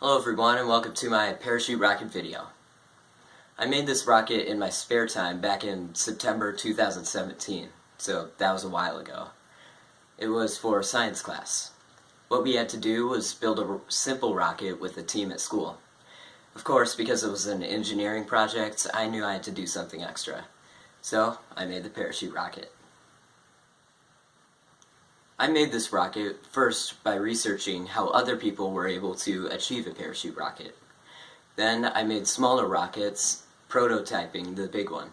Hello everyone and welcome to my parachute rocket video. I made this rocket in my spare time back in September 2017, so that was a while ago. It was for science class. What we had to do was build a simple rocket with a team at school. Of course, because it was an engineering project, I knew I had to do something extra. So, I made the parachute rocket. I made this rocket first by researching how other people were able to achieve a parachute rocket. Then I made smaller rockets, prototyping the big one.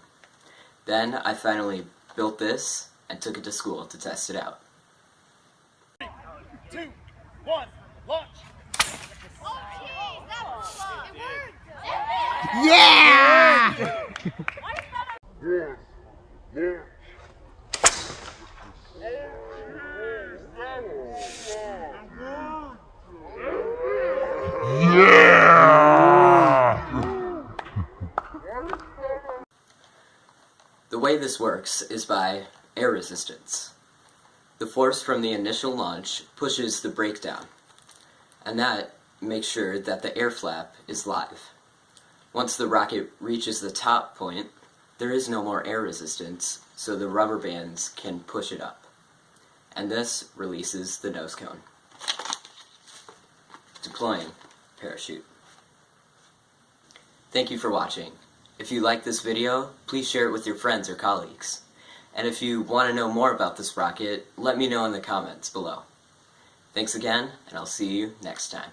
Then I finally built this and took it to school to test it out. 3, 2, 1, launch! Yeah! The way this works is by air resistance. The force from the initial launch pushes the brake down, and that makes sure that the air flap is live. Once the rocket reaches the top point, there is no more air resistance, so the rubber bands can push it up. And this releases the nose cone. Deploying parachute. Thank you for watching. If you like this video, please share it with your friends or colleagues. And if you want to know more about this rocket, let me know in the comments below. Thanks again, and I'll see you next time.